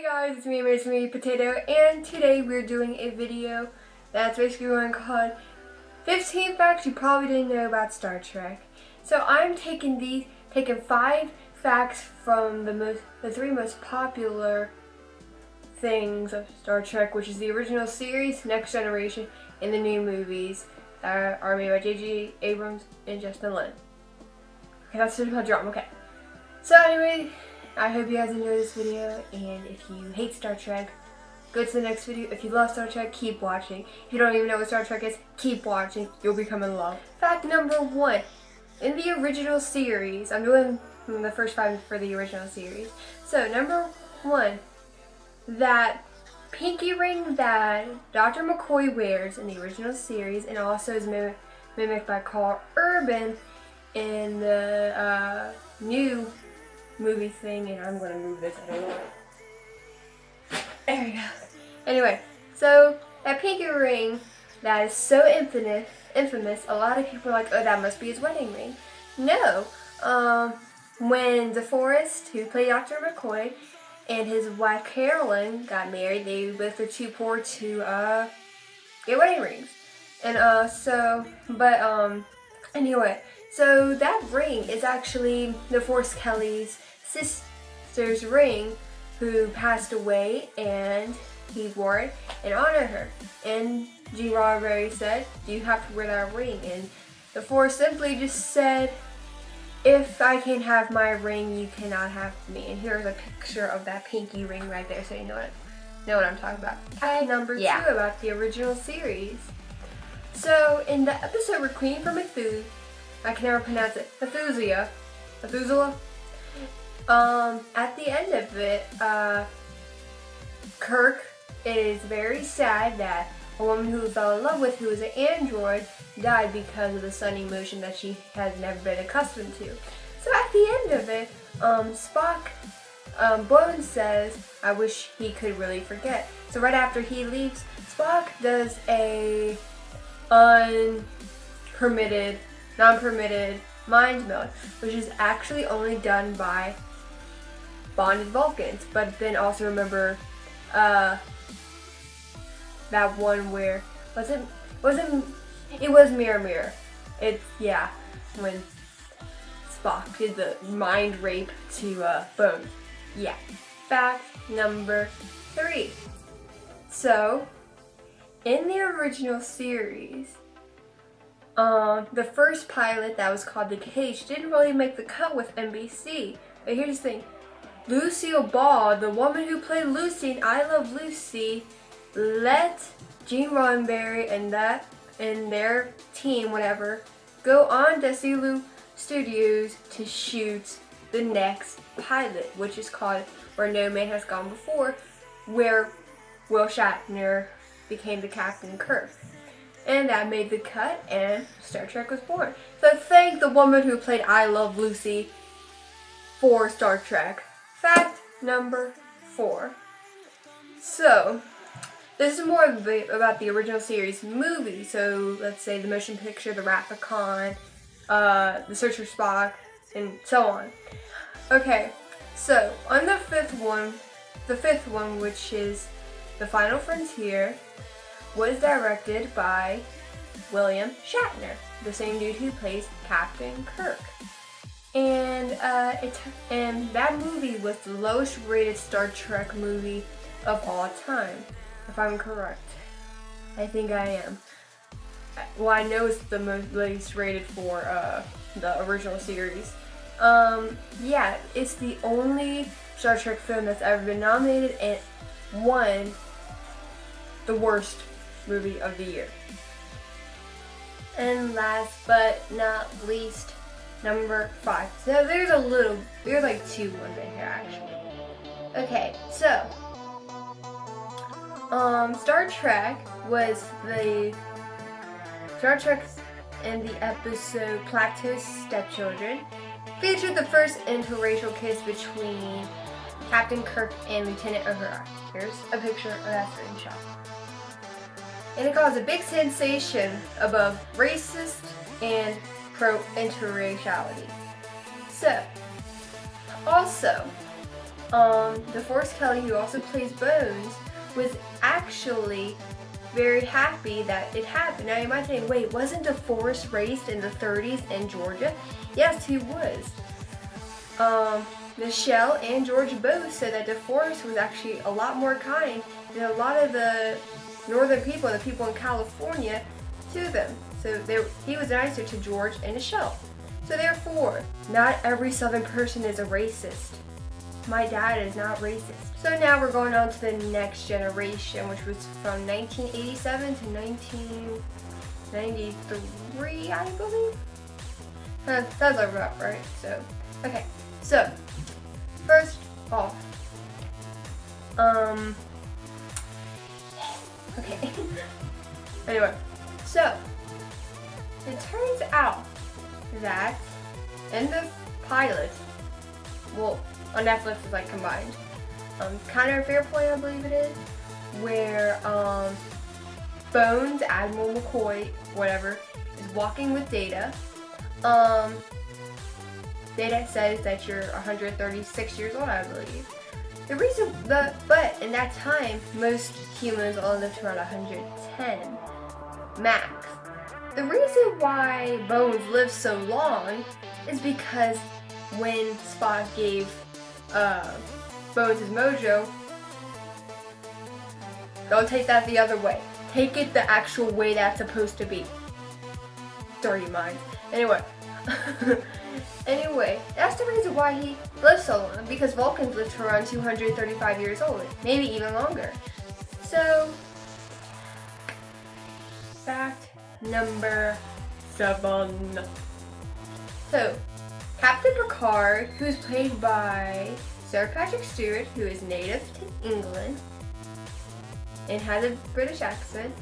Hey guys, it's me, Potato, and today we're doing a video that's basically going called 15 Facts You Probably Didn't Know About Star Trek. So I'm taking 5 facts from the 3 most popular things of Star Trek, which is the original series, Next Generation, and the new movies that are made by J.J. Abrams and Justin Lin. Okay, that's just a drum, okay. So anyway, I hope you guys enjoyed this video, and if you hate Star Trek, go to the next video. If you love Star Trek, keep watching. If you don't even know what Star Trek is, keep watching. You'll become in love. Fact number 1. In the original series, I'm doing the first 5 for the original series. So, number 1, that pinky ring that Dr. McCoy wears in the original series, and also is mimicked by Karl Urban in the new movie thing, and I'm gonna move this out of the way. There we go. Anyway, so that pinky ring that is so infamous, a lot of people are like, oh, that must be his wedding ring. No. When DeForest, who played Dr. McCoy, and his wife Carolyn got married, they both were too poor to get wedding rings. And anyway, so that ring is actually DeForest Kelley's sister's ring, who passed away, and he wore it in honor of her. And Gene Roddenberry said, do you have to wear that ring? And DeForest simply just said, if I can't have my ring, you cannot have me. And here's a picture of that pinky ring right there, so you know what I'm talking about. Fact number 2 about the original series. So in the episode where Queen for Methuselah, I can never pronounce it, Methuselah, at the end of it, Kirk is very sad that a woman who he fell in love with, who was an android, died because of the sun emotion that she has never been accustomed to. So at the end of it, Spock, Bones says, I wish he could really forget. So right after he leaves, Spock does a non-permitted mind meld, which is actually only done by bonded Vulcans. But then also remember that one where it was Mirror. When Spock did the mind rape to Bones. Yeah. Fact number 3. So in the original series, the first pilot that was called The Cage didn't really make the cut with NBC. But here's the thing. Lucille Ball, the woman who played Lucy in I Love Lucy, let Gene Roddenberry and their team, whatever, go on Desilu Studios to shoot the next pilot, which is called Where No Man Has Gone Before, where Will Shatner became the Captain Kirk. And that made the cut, and Star Trek was born. So thank the woman who played I Love Lucy for Star Trek. Fact number 4. So, this is more about the original series movie. So, let's say the motion picture, The Wrath of Khan, The Search for Spock, and so on. Okay, so on the fifth one, which is The Final Frontier, was directed by William Shatner, the same dude who plays Captain Kirk. And that movie was the lowest rated Star Trek movie of all time, if I'm correct. I think I am. Well, I know it's the least rated for the original series. Yeah, it's the only Star Trek film that's ever been nominated and won the worst movie of the year. And last but not least, number 5. So there's like 2 ones in here actually. Okay, so Star Trek in the episode Plateau's Stepchildren featured the first interracial kiss between Captain Kirk and Lieutenant Uhura. Here's a picture of that screenshot. And it caused a big sensation above racist and pro-interraciality. So, also, DeForest Kelley, who also plays Bones, was actually very happy that it happened. Now you might think, wait, wasn't DeForest raised in the 30s in Georgia? Yes, he was. Michelle and George both said that DeForest was actually a lot more kind than a lot of the northern people, the people in California, to them. So he was nicer to George and Michelle. So therefore, not every Southern person is a racist. My dad is not racist. So now we're going on to the next generation, which was from 1987 to 1993, I believe. Sounds like about right. So, okay. So, first off, okay. Anyway, so it turns out that in the pilot, well, on Netflix it's like combined, Connor Fairpoint, I believe it is, where Bones, Admiral McCoy, whatever, is walking with Data. Data says that you're 136 years old, I believe. But in that time, most humans only lived to around 110 max. The reason why Bones lives so long is because when Spock gave Bones his mojo, don't take that the other way. Take it the actual way that's supposed to be. Dirty mind. Anyway. Anyway, that's the reason why he lives so long, because Vulcans lived to around 235 years old, maybe even longer. So, fact number 7. So, Captain Picard, who's played by Sir Patrick Stewart, who is native to England and has a British accent.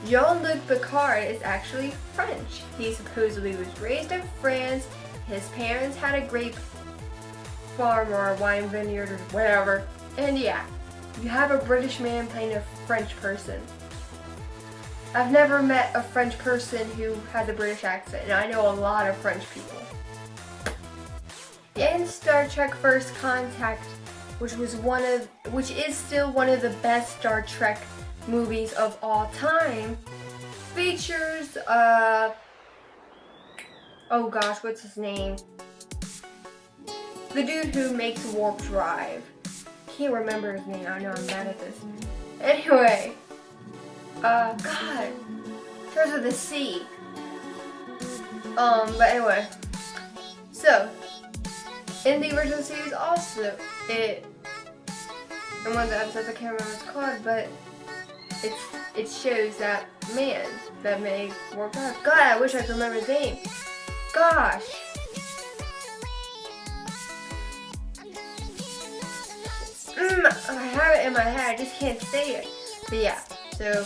Jean-Luc Picard is actually French. He supposedly was raised in France. His parents had a grape farm or a wine vineyard or whatever. And yeah, you have a British man playing a French person. I've never met a French person who has a British accent, and I know a lot of French people. In Star Trek First Contact, which is still one of the best Star Trek movies of all time, features oh gosh, what's his name? The dude who makes Warp Drive. Can't remember his name. I know I'm mad at this. Anyway, God, Treasure of the Sea. But anyway, so in the original series also, in one of the episodes, I can't remember what it's called, but it shows that man that made Warp Drive. God, I wish I could remember his name. Gosh. I have it in my head, I just can't say it. But yeah, so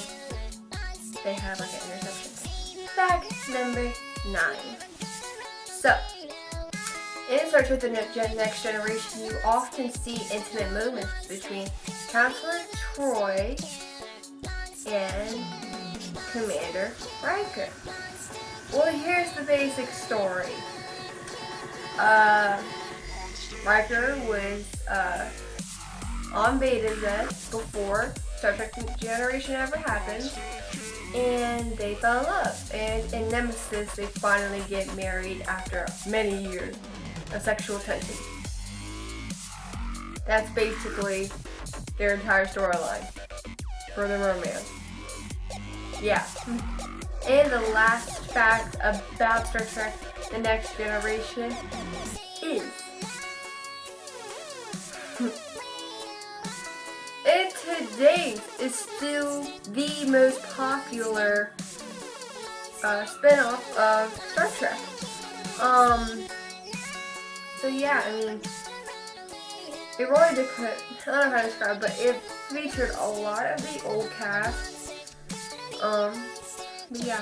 they have like an interception. Fact number 9. So, in Star Trek The Next Generation, you often see intimate moments between Counselor Troy and Commander Riker. Well, here's the basic story. Riker was on Beta Z before Star Trek The Generation ever happened, and they fell in love. And in Nemesis, they finally get married after many years of sexual tension. That's basically their entire storyline for the romance. Yeah. And the last fact about Star Trek The Next Generation is it to date is still the most popular spin-off of Star Trek. So yeah, I mean, it really did put, I don't know how to describe, but it featured a lot of the old cast. But yeah.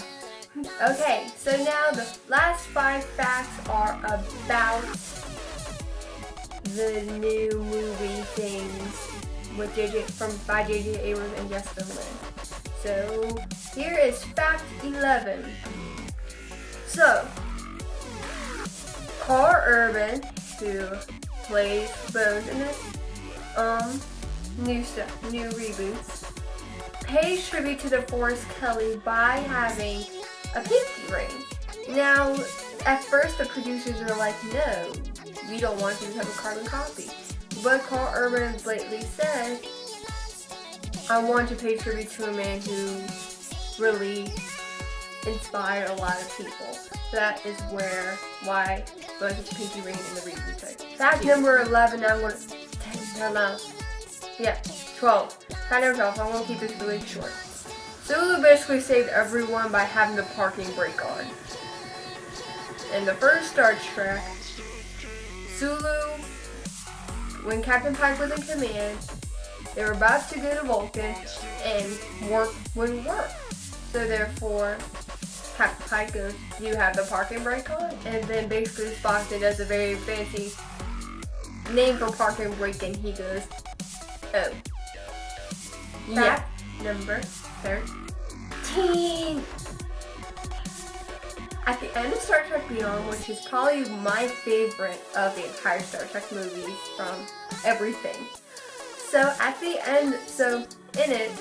Okay, so now the last 5 facts are about the new movie things with by J.J. Abrams and Jessica Lange. So here is fact 11. So Karl Urban, who plays Bones in this, new stuff, new reboots. Pays tribute to DeForest Kelley by having a pinky ring. Now, at first the producers were like, no, we don't want you to have a carbon copy. But Carl Urban lately said, I want to pay tribute to a man who really inspired a lot of people. That is why Buzz is pinky ring in the reboot type. Fact number 11, I'm going to, 12. Fact number 12, I'm going to keep this really short. Sulu basically saved everyone by having the parking brake on. In the first Star Trek, Sulu, when Captain Pike was in command, they were about to go to Vulcan and work wouldn't work. So therefore, Captain Pike goes, do you have the parking brake on? And then basically Spock does a very fancy name for parking brake and he goes, oh. Yeah. Fact number 13. At the end of Star Trek Beyond, which is probably my favorite of the entire Star Trek movies from everything. So at the end, in it,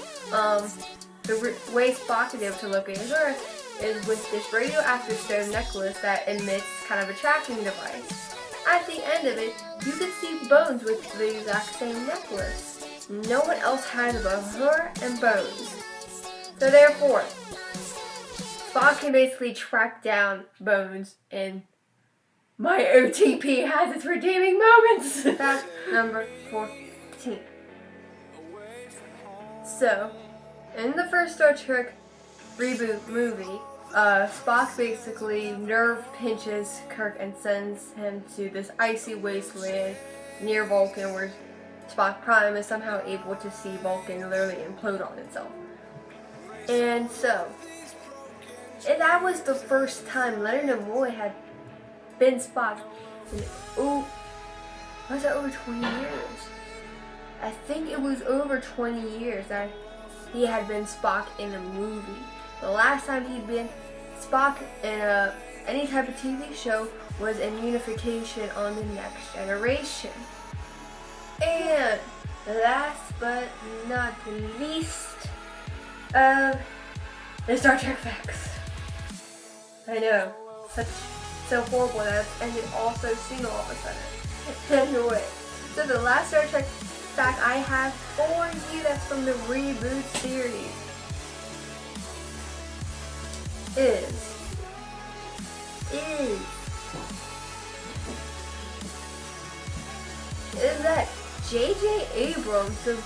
the way Spock is able to locate his Earth is with this radioactive stone necklace that emits kind of a tracking device. At the end of it, you can see Bones with the exact same necklace. No one else has it but her and Bones. So therefore, Spock can basically track down Bones, and my OTP has its redeeming moments. Fact number 14. So, in the first Star Trek reboot movie, Spock basically nerve pinches Kirk and sends him to this icy wasteland near Vulcan where Spock Prime is somehow able to see Vulcan literally implode on itself. And that was the first time Leonard Nimoy had been Spock in, was it over 20 years? I think it was over 20 years that he had been Spock in a movie. The last time he'd been Spock in any type of TV show was in Unification on the Next Generation. And last but not least, the Star Trek facts. I know, so horrible that it's ended all so soon all of a sudden. Anyway, so the last Star Trek fact I have for you that's from the reboot series is that J.J. Abrams, the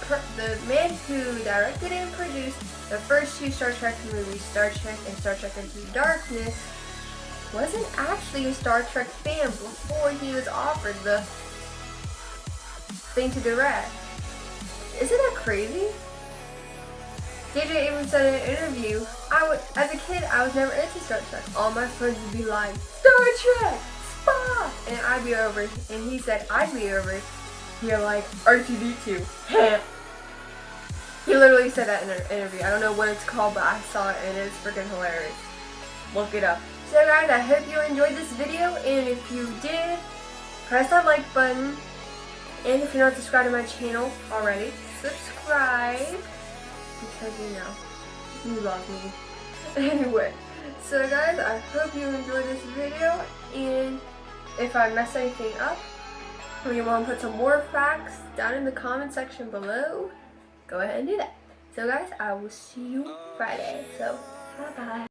man who directed and produced the first two Star Trek movies, Star Trek and Star Trek Into Darkness, wasn't actually a Star Trek fan before he was offered the thing to direct. Isn't that crazy? J.J. Abrams said in an interview, as a kid, I was never into Star Trek. All my friends would be like, Star Trek! Spock! And I'd be over, and he said, I'd be over here like, R2-D2. He literally said that in an interview. I don't know what it's called, but I saw it and it's freaking hilarious. Look it up. So guys, I hope you enjoyed this video, and if you did, press that like button. And if you're not subscribed to my channel already, subscribe. Because you love me. Anyway, so guys, I hope you enjoyed this video, and if I messed anything up, or you want to put some more facts down in the comment section below, go ahead and do that. So guys, I will see you Friday. So, bye-bye.